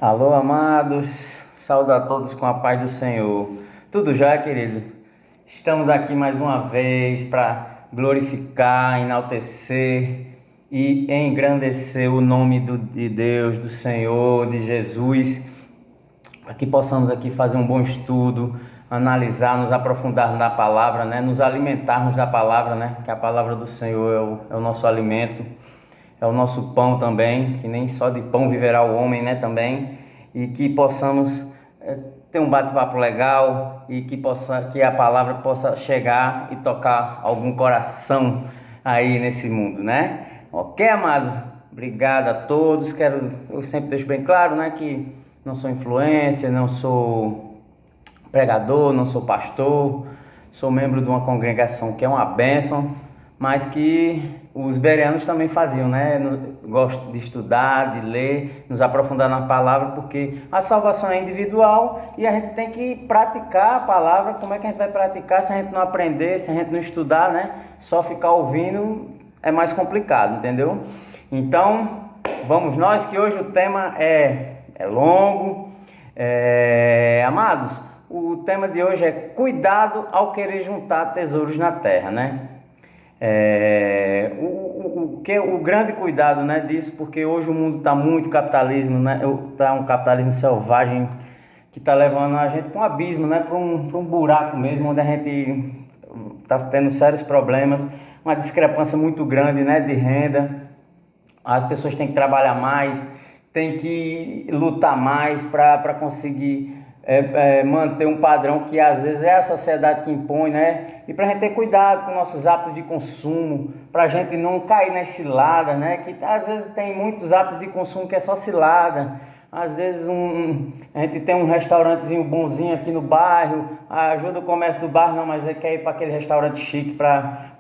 Alô, amados, saúdo a todos com a paz do Senhor. Tudo já, queridos? Estamos aqui mais uma vez para glorificar, enaltecer e engrandecer o nome de Deus, do Senhor, de Jesus, para que possamos aqui fazer um bom estudo, analisar, nos aprofundar na palavra, né? Nos alimentarmos da palavra, né? Que a palavra do Senhor é o nosso alimento. É o nosso pão também, que nem só de pão viverá o homem, né, também, e que possamos ter um bate-papo legal e que a palavra possa chegar e tocar algum coração aí nesse mundo, né? Ok, amados? Obrigado a todos. Eu sempre deixo bem claro, né, que não sou influencer, não sou pregador, não sou pastor, sou membro de uma congregação que é uma bênção, mas que os bereanos também faziam, né? Gosto de estudar, de ler, nos aprofundar na palavra, porque a salvação é individual e a gente tem que praticar a palavra. Como é que a gente vai praticar se a gente não aprender, se a gente não estudar, né? Só ficar ouvindo é mais complicado, entendeu? Então, vamos nós, que hoje o tema é longo. Amados, o tema de hoje é cuidado ao querer juntar tesouros na terra, né? O grande cuidado, né, disso, porque hoje o mundo está muito capitalismo, né? Tá um capitalismo selvagem que está levando a gente para um abismo, né? Para um buraco mesmo, onde a gente está tendo sérios problemas, uma discrepância muito grande, né, de renda. As pessoas têm que trabalhar mais, têm que lutar mais para conseguir manter um padrão que às vezes é a sociedade que impõe, né? E para a gente ter cuidado com nossos hábitos de consumo, para a gente não cair nas ciladas, né? Que às vezes tem muitos hábitos de consumo que é só cilada. Às vezes a gente tem um restaurantezinho bonzinho aqui no bairro, ajuda o comércio do bairro, não, mas ele quer ir para aquele restaurante chique para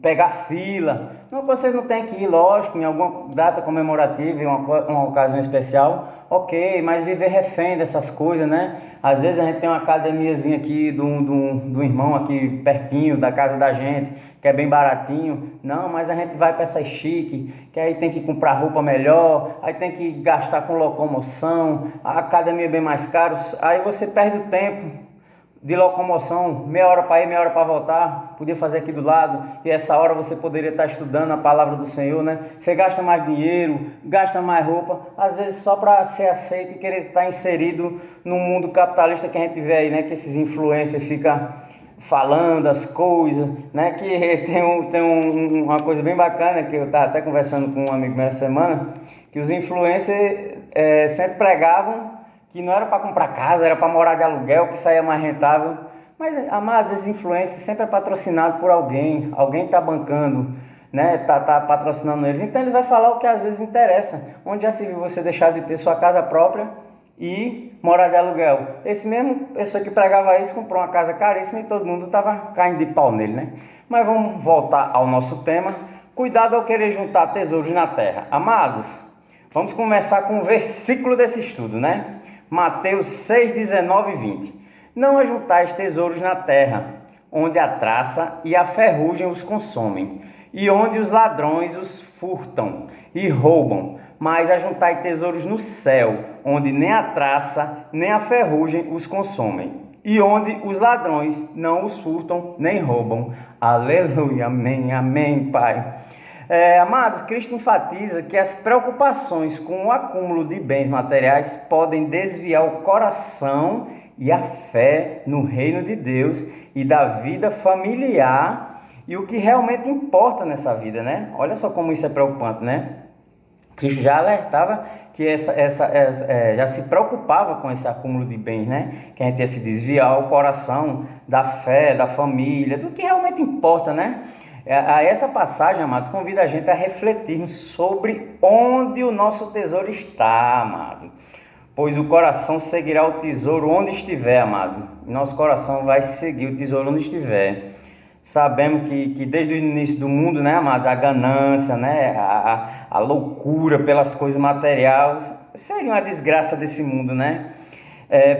pegar fila. Não, você não tem que ir, lógico, em alguma data comemorativa, em uma ocasião especial, ok, mas viver refém dessas coisas, né? Às vezes a gente tem uma academiazinha aqui do irmão aqui pertinho da casa da gente, que é bem baratinho. Não, mas a gente vai para essas chique, que aí tem que comprar roupa melhor, aí tem que gastar com locomoção, a academia é bem mais caro, aí você perde o tempo de locomoção, meia hora para ir, meia hora para voltar, podia fazer aqui do lado, e essa hora você poderia estar estudando a palavra do Senhor, né? Você gasta mais dinheiro, gasta mais roupa, às vezes só para ser aceito e querer estar inserido no mundo capitalista que a gente vê aí, né? Que esses influencers ficam falando as coisas, né? Que tem uma coisa bem bacana, que eu estava até conversando com um amigo meu essa semana, que os influencers sempre pregavam que não era para comprar casa, era para morar de aluguel, que saía mais rentável. Mas, amados, esses influencers sempre é patrocinado por alguém está bancando, né? Tá patrocinando eles. Então ele vai falar o que às vezes interessa. Onde já se viu você deixar de ter sua casa própria e morar de aluguel? Esse mesmo pessoa que pregava isso comprou uma casa caríssima e todo mundo estava caindo de pau nele, né? Mas vamos voltar ao nosso tema. Cuidado ao querer juntar tesouros na terra. Amados, vamos começar com o versículo desse estudo, né? Mateus 6, 19 e 20. Não ajuntais tesouros na terra, onde a traça e a ferrugem os consomem, e onde os ladrões os furtam e roubam, mas ajuntai tesouros no céu, onde nem a traça nem a ferrugem os consomem, e onde os ladrões não os furtam nem roubam. Aleluia, amém, amém, Pai. Amados, Cristo enfatiza que as preocupações com o acúmulo de bens materiais podem desviar o coração e a fé no reino de Deus e da vida familiar e o que realmente importa nessa vida, né? Olha só como isso é preocupante, né? Cristo já alertava que já se preocupava com esse acúmulo de bens, né? Que a gente ia se desviar o coração da fé, da família, do que realmente importa, né? Essa passagem, amados, convida a gente a refletir sobre onde o nosso tesouro está, amado. Pois o coração seguirá o tesouro onde estiver, amado. Nosso coração vai seguir o tesouro onde estiver. Sabemos que desde o início do mundo, né, amados, a ganância, né, a loucura pelas coisas materiais seria uma desgraça desse mundo, né?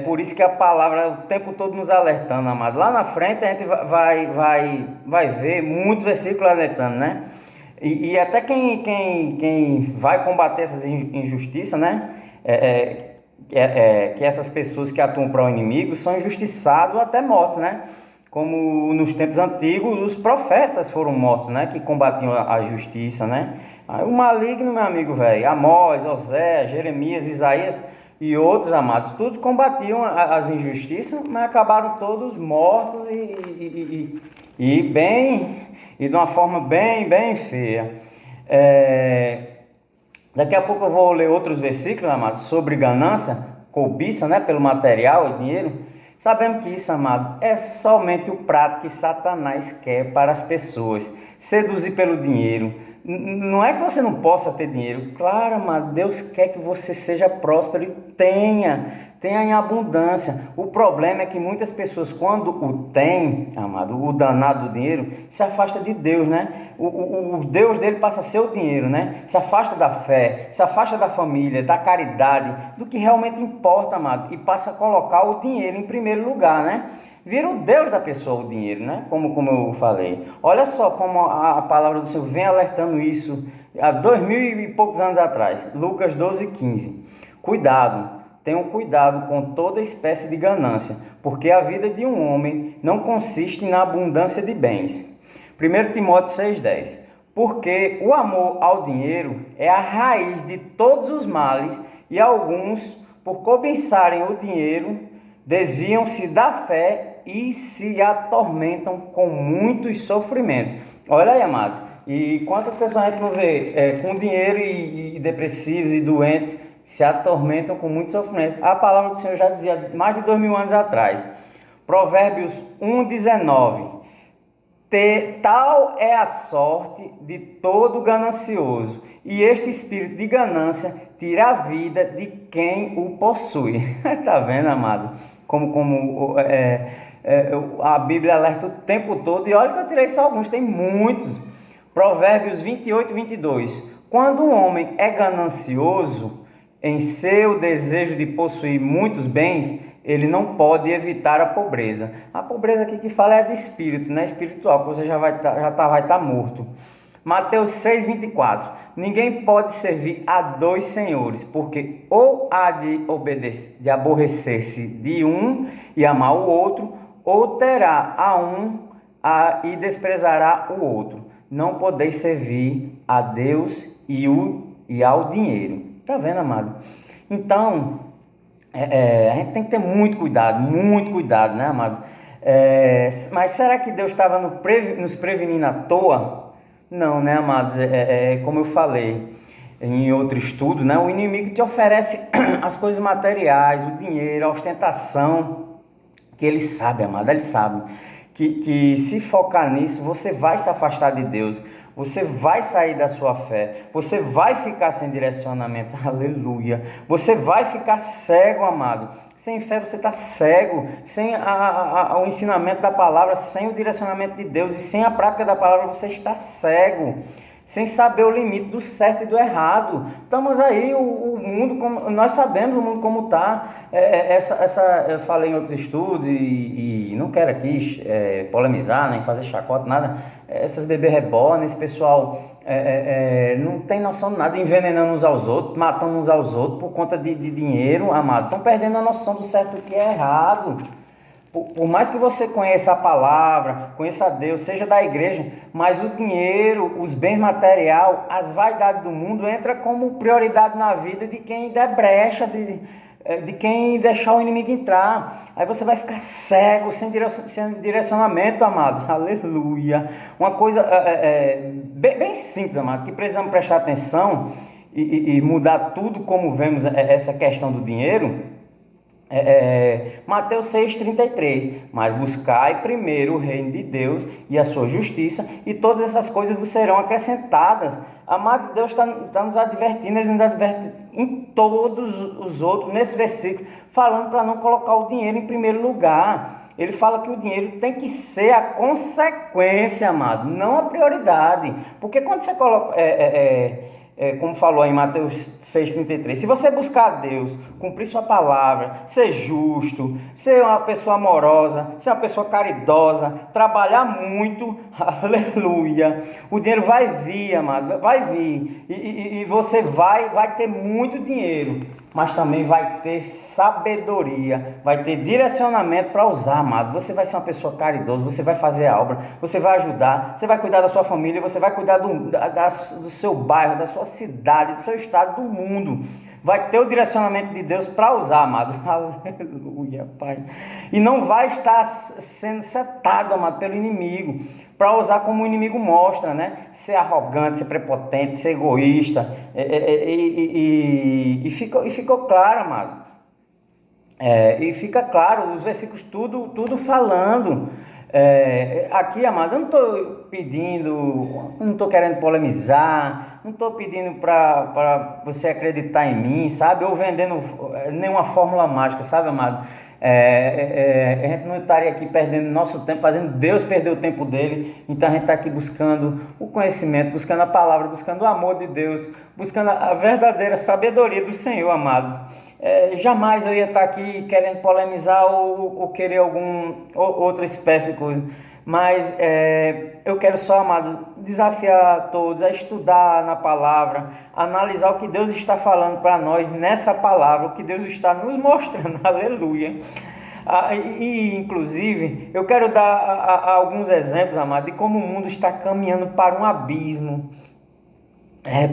Por isso que a palavra o tempo todo nos alertando, amado. Lá na frente a gente vai ver muitos versículos alertando, né? E até quem vai combater essas injustiças, né? Que essas pessoas que atuam para o inimigo são injustiçados ou até mortos, né? Como nos tempos antigos os profetas foram mortos, né? Que combatiam a justiça, né? Aí o maligno, meu amigo velho, Amós, Osé, Jeremias, Isaías e outros amados, todos combatiam as injustiças, mas acabaram todos mortos e de uma forma bem feia. Daqui a pouco eu vou ler outros versículos, amados, sobre ganância, cobiça, né, pelo material e dinheiro. Sabemos que isso, amado, é somente o prato que Satanás quer para as pessoas. Seduzir pelo dinheiro. Não é que você não possa ter dinheiro. Claro, amado, Deus quer que você seja próspero e tenha em abundância. O problema é que muitas pessoas, quando o têm, amado, o danado do dinheiro, se afasta de Deus, né? O Deus dele passa a ser o dinheiro, né? Se afasta da fé, se afasta da família, da caridade, do que realmente importa, amado, e passa a colocar o dinheiro em primeiro lugar, né? Vira o Deus da pessoa o dinheiro, né? Como eu falei. Olha só como a palavra do Senhor vem alertando isso há 2000 e poucos anos atrás. Lucas 12:15. Cuidado, tenham cuidado com toda espécie de ganância, porque a vida de um homem não consiste na abundância de bens. 1 Timóteo 6:10. Porque o amor ao dinheiro é a raiz de todos os males e alguns, por cobiçarem o dinheiro, desviam-se da fé e se atormentam com muitos sofrimentos. Olha aí, amados, e quantas pessoas a gente não vê com dinheiro e depressivos e doentes se atormentam com muitos sofrimentos. A palavra do Senhor já dizia mais de 2000 anos atrás. Provérbios 1:19. Tal é a sorte de todo ganancioso, e este espírito de ganância tira a vida de quem o possui. Tá vendo, amado? A Bíblia alerta o tempo todo, e olha que eu tirei só alguns, tem muitos. Provérbios 28:22. Quando um homem é ganancioso em seu desejo de possuir muitos bens, ele não pode evitar a pobreza. A pobreza aqui que fala é de espírito, não é espiritual, que você já vai estar morto. Mateus 6:24. Ninguém pode servir a dois senhores, porque ou há de aborrecer-se de um e amar o outro, ou terá a um e desprezará o outro. Não podeis servir a Deus e ao dinheiro. Tá vendo, amado? Então, a gente tem que ter muito cuidado, né, amado? Mas será que Deus estava nos prevenindo à toa? Não, né, amados? Como eu falei em outro estudo, né? O inimigo te oferece as coisas materiais, o dinheiro, a ostentação, que ele sabe, amado, ele sabe que se focar nisso, você vai se afastar de Deus, você vai sair da sua fé, você vai ficar sem direcionamento, aleluia, você vai ficar cego, amado. Sem fé você está cego, sem o ensinamento da palavra, sem o direcionamento de Deus e sem a prática da palavra você está cego, sem saber o limite do certo e do errado. Estamos aí, o mundo, como, nós sabemos o mundo como está. Eu falei em outros estudos e não quero aqui polemizar, nem fazer chacota, nada. Essas bebês reborn, esse pessoal não tem noção de nada, envenenando uns aos outros, matando uns aos outros por conta de dinheiro, amado. Estão perdendo a noção do certo e do que é errado. Por mais que você conheça a palavra, conheça a Deus, seja da igreja, mas o dinheiro, os bens materiais, as vaidades do mundo entra como prioridade na vida de quem der brecha, de quem deixar o inimigo entrar. Aí você vai ficar cego, sem direcionamento, amados. Aleluia. Uma coisa bem simples, amado, que precisamos prestar atenção e mudar tudo como vemos essa questão do dinheiro. Mateus 6,33. Mas buscai primeiro o reino de Deus e a sua justiça, e todas essas coisas vos serão acrescentadas. Amado, Deus está nos advertindo, Ele nos adverte em todos os outros, nesse versículo, falando para não colocar o dinheiro em primeiro lugar. Ele fala que o dinheiro tem que ser a consequência, amado, não a prioridade. Porque quando você coloca como falou aí em Mateus 6,33, se você buscar a Deus, cumprir sua palavra, ser justo, ser uma pessoa amorosa, ser uma pessoa caridosa, trabalhar muito, aleluia, o dinheiro vai vir, amado, vai vir, e você vai ter muito dinheiro, mas também vai ter sabedoria, vai ter direcionamento para usar, amado. Você vai ser uma pessoa caridosa, você vai fazer a obra, você vai ajudar, você vai cuidar da sua família, você vai cuidar do seu bairro, da sua cidade, do seu estado, do mundo. Vai ter o direcionamento de Deus para usar, amado. Aleluia, Pai. E não vai estar sendo setado, amado, pelo inimigo, para usar como o inimigo mostra, né? Ser arrogante, ser prepotente, ser egoísta. E ficou claro, amado. E fica claro, os versículos tudo falando. Aqui, amado, eu não estou pedindo, não estou querendo polemizar, não estou pedindo para você acreditar em mim, sabe? Ou vendendo nenhuma fórmula mágica, sabe, amado? A gente não estaria aqui perdendo nosso tempo, fazendo Deus perder o tempo dele. Então a gente está aqui buscando o conhecimento, buscando a palavra, buscando o amor de Deus, buscando a verdadeira sabedoria do Senhor, amado. Jamais eu ia estar aqui querendo polemizar ou querer outra espécie de coisa, mas eu quero só, amado, desafiar todos a estudar na palavra, analisar o que Deus está falando para nós nessa palavra, o que Deus está nos mostrando, aleluia. Inclusive, eu quero dar alguns exemplos, amado, de como o mundo está caminhando para um abismo.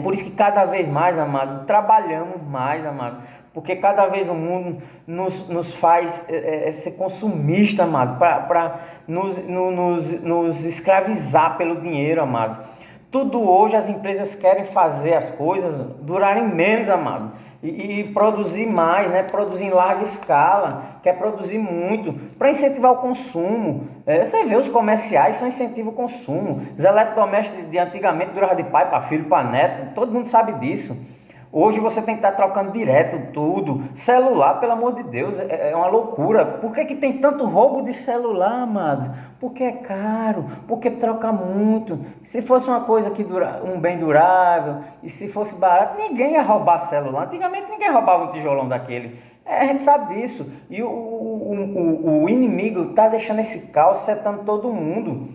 Por isso que cada vez mais, amado, trabalhamos mais, amado, porque cada vez o mundo nos faz ser consumista, amado, para nos escravizar pelo dinheiro, amado. Tudo hoje as empresas querem fazer as coisas durarem menos, amado, e produzir mais, né? Produzir em larga escala, quer produzir muito, para incentivar o consumo. Você vê, os comerciais só incentivam o consumo. Os eletrodomésticos de antigamente duravam de pai para filho, para neto, todo mundo sabe disso. Hoje você tem que estar trocando direto tudo. Celular, pelo amor de Deus, é uma loucura. Por que tem tanto roubo de celular, amados? Porque é caro, porque troca muito. Se fosse uma coisa um bem durável, e se fosse barato, ninguém ia roubar celular. Antigamente ninguém roubava um tijolão daquele. A gente sabe disso. E o inimigo está deixando esse caos setando todo mundo.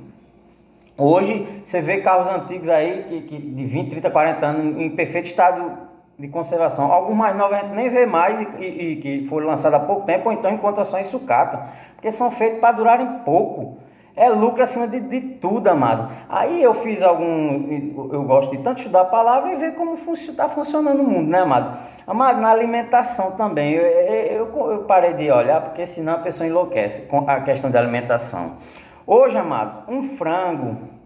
Hoje você vê carros antigos aí de 20, 30, 40 anos em perfeito estado de conservação. Alguns mais novos a gente nem vê mais e que foram lançados há pouco tempo, ou então em condições sucata, porque são feitos para durarem pouco. É lucro acima de tudo, amado. Aí eu gosto de tanto estudar a palavra e ver como está funcionando o mundo, né, amado? Amado, na alimentação também, eu parei de olhar, porque senão a pessoa enlouquece com a questão da alimentação. Hoje, amados, um frango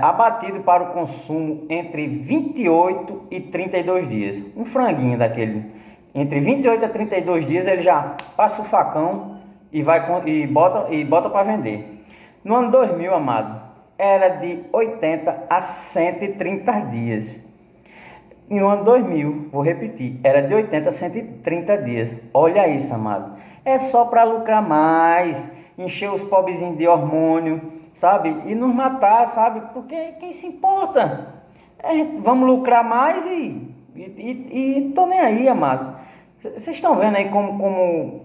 abatido para o consumo entre 28 e 32 dias. Um franguinho daquele, entre 28 a 32 dias, ele já passa o facão e bota para vender. No ano 2000, amado, era de 80 a 130 dias. E no ano 2000, vou repetir, era de 80 a 130 dias. Olha isso, amado. É só para lucrar mais, encher os pobrezinhos de hormônio, sabe? E nos matar, sabe? Porque quem se importa? Vamos lucrar mais e tô nem aí, amados. Vocês estão vendo aí como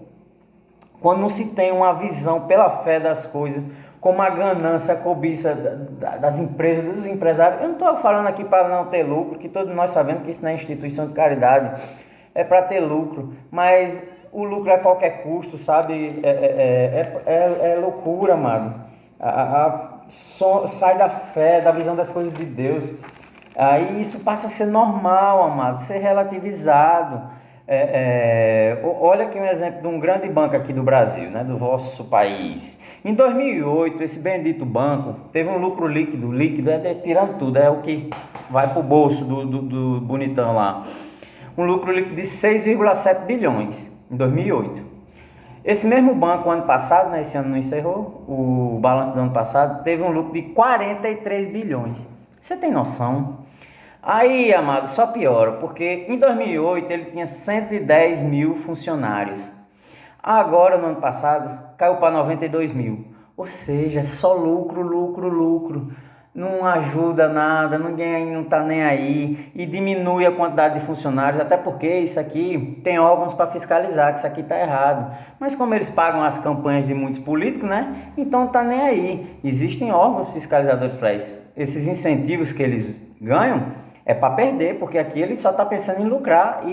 quando não se tem uma visão pela fé das coisas, como a ganância, a cobiça das empresas, dos empresários. Eu não estou falando aqui para não ter lucro, que todos nós sabemos que isso não é instituição de caridade, é para ter lucro, mas o lucro a qualquer custo, sabe? É loucura, mano. Sai da fé, da visão das coisas de Deus. Aí isso passa a ser normal, amado, ser relativizado. Olha aqui um exemplo de um grande banco aqui do Brasil, né, do vosso país. Em 2008, esse bendito banco teve um lucro líquido, tirando tudo, é o que vai para o bolso do bonitão lá. Um lucro líquido de 6,7 bilhões em 2008. Esse mesmo banco, ano passado, né, esse ano não encerrou, o balanço do ano passado, teve um lucro de 43 bilhões. Você tem noção? Aí, amado, só piora, porque em 2008 ele tinha 110 mil funcionários. Agora, no ano passado, caiu para 92 mil. Ou seja, só lucro. não ajuda nada, ninguém não está nem aí e diminui a quantidade de funcionários, até porque isso aqui tem órgãos para fiscalizar, que isso aqui está errado. Mas como eles pagam as campanhas de muitos políticos, né? Então não está nem aí. Existem órgãos fiscalizadores para isso. Esses incentivos que eles ganham é para perder, porque aqui ele só está pensando em lucrar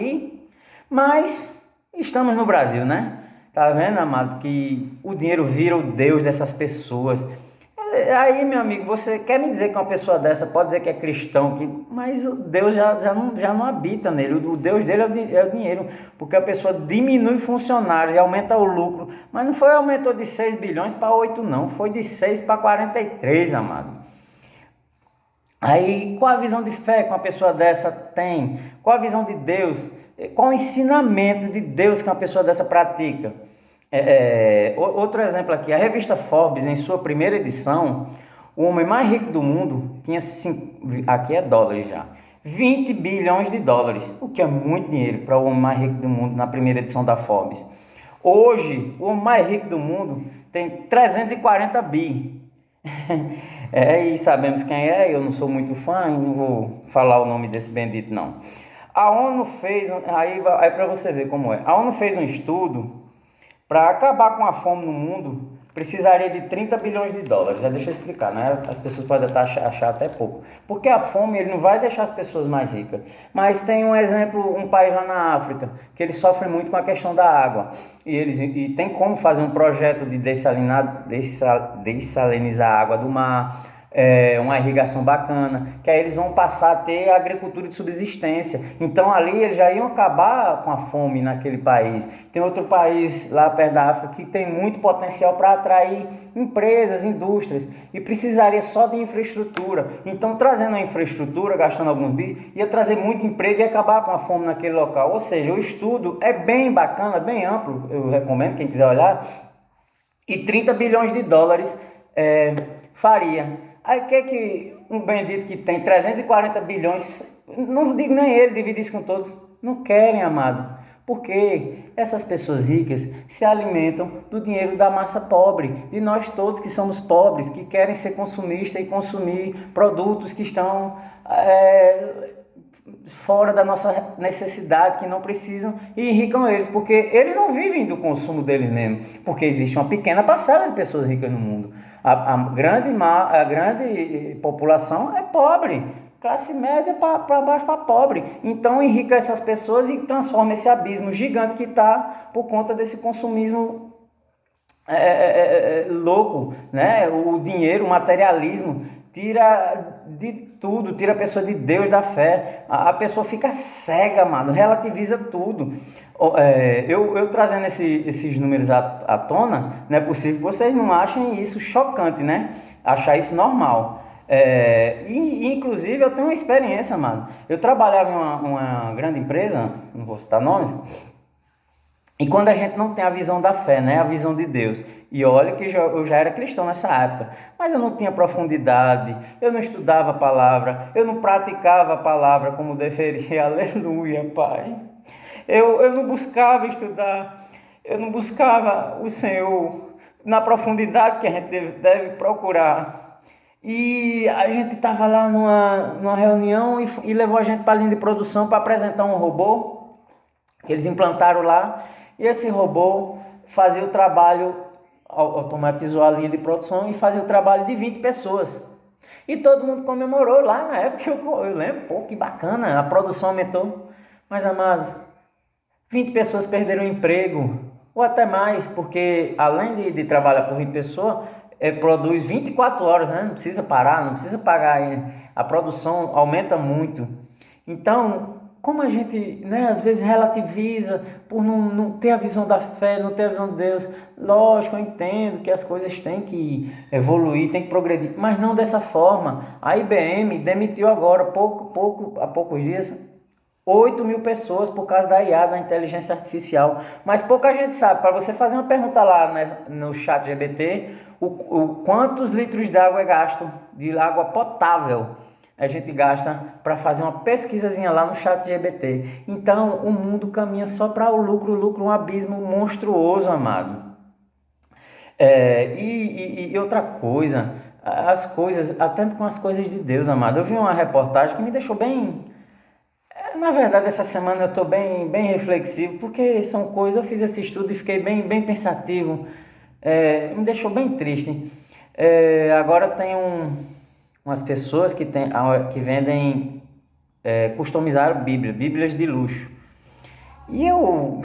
Mas estamos no Brasil, né? Tá vendo, amado, que o dinheiro vira o Deus dessas pessoas. Aí, meu amigo, você quer me dizer que uma pessoa dessa pode dizer que é cristão, mas o Deus já não habita nele. O Deus dele é o dinheiro, porque a pessoa diminui funcionários e aumenta o lucro. Mas não foi aumentou de 6 bilhões para 8, não. Foi de 6 para 43, amado. Aí, qual a visão de fé que uma pessoa dessa tem? Qual a visão de Deus? Qual o ensinamento de Deus que uma pessoa dessa pratica? Outro exemplo aqui, a revista Forbes, em sua primeira edição, o homem mais rico do mundo tinha, aqui é dólares já, 20 bilhões de dólares, o que é muito dinheiro para o homem mais rico do mundo na primeira edição da Forbes. Hoje, o homem mais rico do mundo tem 340 bi. E sabemos quem é, eu não sou muito fã e não vou falar o nome desse bendito não. A ONU fez, aí para você ver como é, a ONU fez um estudo. Para acabar com a fome no mundo, precisaria de 30 bilhões de dólares. Deixa eu explicar, né? As pessoas podem achar até pouco. Porque a fome ele não vai deixar as pessoas mais ricas. Mas tem um exemplo, um país lá na África, que eles sofrem muito com a questão da água. E tem como fazer um projeto de dessalinizar a água do mar, uma irrigação bacana, que aí eles vão passar a ter agricultura de subsistência. Então ali eles já iam acabar com a fome naquele país. Tem outro país lá perto da África que tem muito potencial para atrair empresas, indústrias, e precisaria só de infraestrutura. Então trazendo a infraestrutura, gastando alguns bis, ia trazer muito emprego e acabar com a fome naquele local. Ou seja, o estudo é bem bacana, bem amplo, eu recomendo quem quiser olhar, e 30 bilhões de dólares faria. Aí o que um bendito que tem 340 bilhões, não digo nem ele dividir isso com todos, não querem, amado. Porque essas pessoas ricas se alimentam do dinheiro da massa pobre, de nós todos que somos pobres, que querem ser consumistas e consumir produtos que estão fora da nossa necessidade, que não precisam, e enricam eles, porque eles não vivem do consumo deles mesmo, porque existe uma pequena parcela de pessoas ricas no mundo. A grande população é pobre, classe média para baixo para pobre. Então enriquece essas pessoas e transforma esse abismo gigante que está por conta desse consumismo louco, né? O dinheiro, o materialismo tira de tudo, tira a pessoa de Deus, da fé. A pessoa fica cega, mano, relativiza tudo. Eu trazendo esses números à tona, não é possível que vocês não achem isso chocante, né? Achar isso normal. Inclusive eu tenho uma experiência, mano. Eu trabalhava em uma grande empresa, não vou citar nomes, e quando a gente não tem a visão da fé, né? A visão de Deus. E olha que eu já era cristão nessa época, mas eu não tinha profundidade, eu não estudava a palavra, eu não praticava a palavra como deveria. Aleluia, Pai. Eu não buscava estudar, eu não buscava o Senhor na profundidade que a gente deve procurar. E a gente estava lá numa reunião e levou a gente para a linha de produção para apresentar um robô que eles implantaram lá. E esse robô fazia o trabalho, automatizou a linha de produção e fazia o trabalho de 20 pessoas. E todo mundo comemorou lá na época, eu lembro, pô, que bacana, a produção aumentou. Mas, amados, 20 pessoas perderam o emprego, ou até mais, porque além de trabalhar por 20 pessoas, produz 24 horas, né? Não precisa parar, não precisa pagar, a produção aumenta muito. Então, como a gente, né, às vezes relativiza por não ter a visão da fé, não ter a visão de Deus. Lógico, eu entendo que as coisas têm que evoluir, têm que progredir, mas não dessa forma. A IBM demitiu agora, há poucos dias, 8 mil pessoas por causa da IA, da inteligência artificial. Mas pouca gente sabe. Para você fazer uma pergunta lá, né, no chat GPT, quantos litros de água é gasto, de água potável, a gente gasta para fazer uma pesquisazinha lá no chat GPT. Então, o mundo caminha só para o lucro, um abismo monstruoso, amado. E outra coisa, as coisas, atento com as coisas de Deus, amado. Eu vi uma reportagem que me deixou bem. Na verdade, essa semana eu estou bem reflexivo, porque são coisas. Eu fiz esse estudo e fiquei bem pensativo. Me deixou bem triste. Agora tem umas pessoas que vendem, customizaram Bíblias de luxo. E eu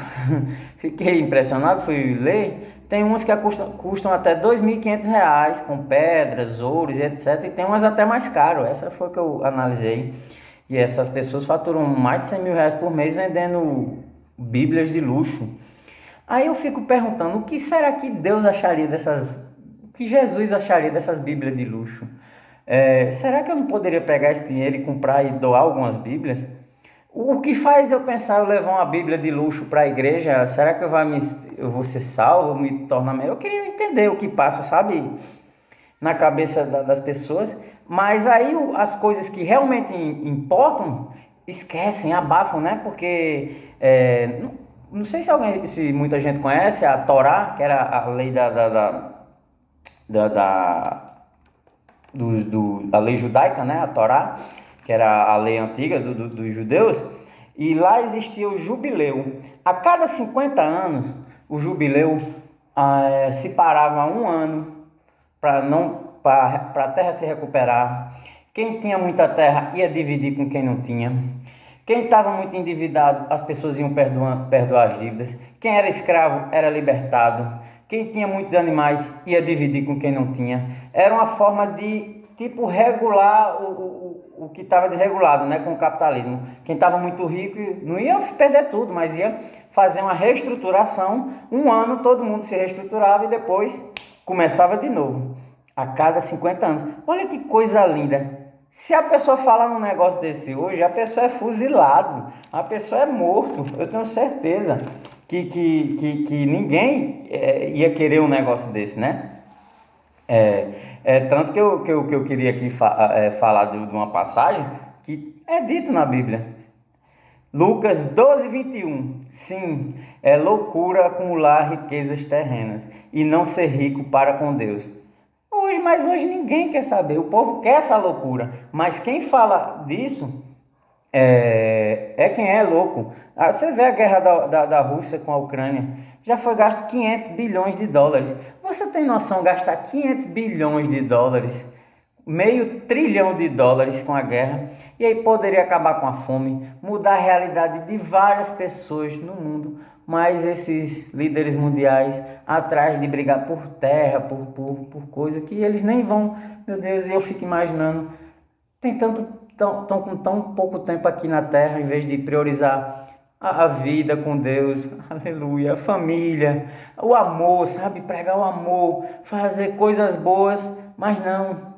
fiquei impressionado, fui ler. Tem umas que custam até R$ 2.500, com pedras, ouros e etc. E tem umas até mais caras. Essa foi que eu analisei. E essas pessoas faturam mais de R$ 100.000 por mês vendendo Bíblias de luxo. Aí eu fico perguntando, o que será que Deus acharia dessas... O que Jesus acharia dessas Bíblias de luxo? Será que eu não poderia pegar esse dinheiro e comprar e doar algumas Bíblias? O que faz eu pensar eu levar uma Bíblia de luxo para a igreja? Será que eu vou ser salvo, me tornar melhor? Eu queria entender o que passa, sabe, na cabeça das pessoas. Mas aí as coisas que realmente importam, esquecem, abafam, né? Porque não sei se muita gente conhece a Torá, que era a lei da lei judaica, né? A Torá, que era a lei antiga dos judeus, e lá existia o jubileu. A cada 50 anos, o jubileu se parava um ano para a terra se recuperar. Quem tinha muita terra ia dividir com quem não tinha. Quem estava muito endividado, as pessoas iam perdoar as dívidas. Quem era escravo era libertado. Quem tinha muitos animais ia dividir com quem não tinha. Era uma forma de, tipo, regular o que estava desregulado, né, com o capitalismo. Quem estava muito rico não ia perder tudo, mas ia fazer uma reestruturação. Um ano todo mundo se reestruturava e depois começava de novo, a cada 50 anos. Olha que coisa linda. Se a pessoa fala num negócio desse hoje, a pessoa é fuzilado, a pessoa é morto. Eu tenho certeza que ninguém ia querer um negócio desse, né? Tanto que eu queria aqui falar de uma passagem que é dito na Bíblia. Lucas 12:21. Sim, é loucura acumular riquezas terrenas e não ser rico para com Deus. Mas hoje ninguém quer saber, o povo quer essa loucura, mas quem fala disso quem é louco. Você vê a guerra da Rússia com a Ucrânia, já foi gasto 500 bilhões de dólares. Você tem noção, gastar 500 bilhões de dólares, meio trilhão de dólares com a guerra, e aí poderia acabar com a fome, mudar a realidade de várias pessoas no mundo, mas esses líderes mundiais atrás de brigar por terra, por coisa que eles nem vão. Meu Deus, eu fico imaginando, estão com tão pouco tempo aqui na terra, em vez de priorizar a vida com Deus, aleluia, a família, o amor, sabe, pregar o amor, fazer coisas boas, mas não,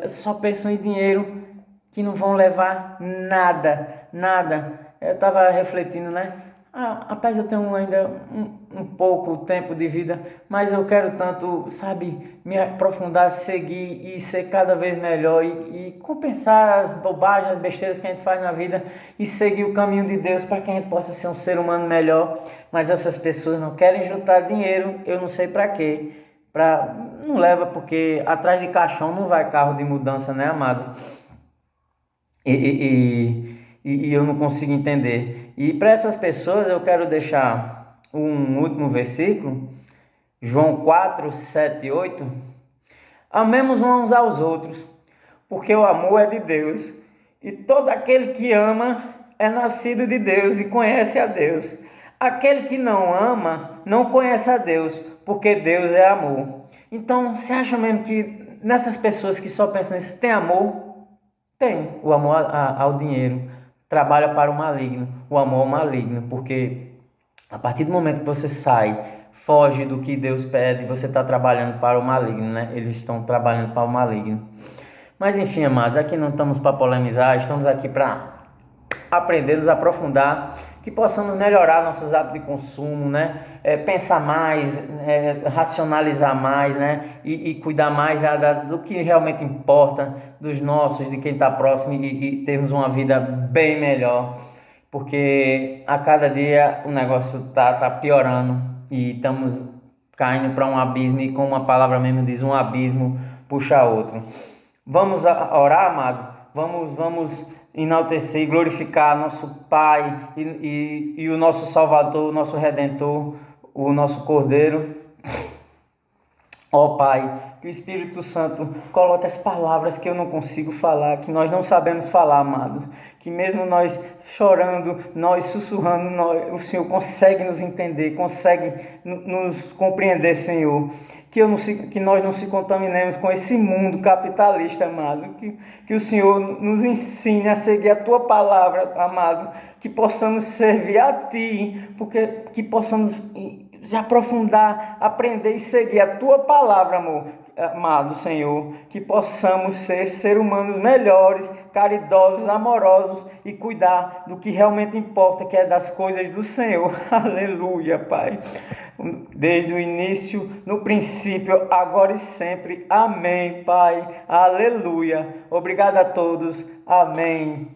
só pensam em dinheiro, que não vão levar nada. Eu estava refletindo, né? Rapaz, eu tenho ainda um pouco tempo de vida, mas eu quero tanto, sabe, me aprofundar, seguir e ser cada vez melhor e compensar as bobagens, as besteiras que a gente faz na vida e seguir o caminho de Deus para que a gente possa ser um ser humano melhor. Mas essas pessoas não querem juntar dinheiro, eu não sei para quê. Não leva, porque atrás de caixão não vai carro de mudança, né, amado? E eu não consigo entender. E para essas pessoas eu quero deixar um último versículo, João 4, 7 e 8. Amemos uns aos outros, porque o amor é de Deus, e todo aquele que ama é nascido de Deus e conhece a Deus. Aquele que não ama não conhece a Deus, porque Deus é amor. Então, você acha mesmo que nessas pessoas que só pensam nisso, tem amor? Tem o amor ao dinheiro. Trabalha para o maligno, o amor ao maligno, porque a partir do momento que você sai, foge do que Deus pede, você está trabalhando para o maligno, né? Eles estão trabalhando para o maligno. Mas enfim, amados, aqui não estamos para polemizar, estamos aqui para aprender, nos aprofundar, que possamos melhorar nossos hábitos de consumo, né? Pensar mais, racionalizar mais, né? E cuidar mais do que realmente importa, dos nossos, de quem está próximo e termos uma vida bem melhor, porque a cada dia o negócio tá piorando e estamos caindo para um abismo e, como a palavra mesmo diz, um abismo puxa outro. Vamos orar, amado? Vamos enaltecer e glorificar nosso Pai e o nosso Salvador, o nosso Redentor, o nosso Cordeiro. Ó Pai, que o Espírito Santo coloque as palavras que eu não consigo falar, que nós não sabemos falar, amado. Que mesmo nós chorando, nós sussurrando, o Senhor consegue nos entender, consegue nos compreender, Senhor. Que nós não se contaminemos com esse mundo capitalista, amado. Que o Senhor nos ensine a seguir a Tua palavra, amado. Que possamos servir a Ti, que possamos se aprofundar, aprender e seguir a Tua palavra, amado Senhor, que possamos ser seres humanos melhores, caridosos, amorosos e cuidar do que realmente importa, que é das coisas do Senhor. Aleluia, Pai. Desde o início, no princípio, agora e sempre. Amém, Pai. Aleluia. Obrigado a todos. Amém.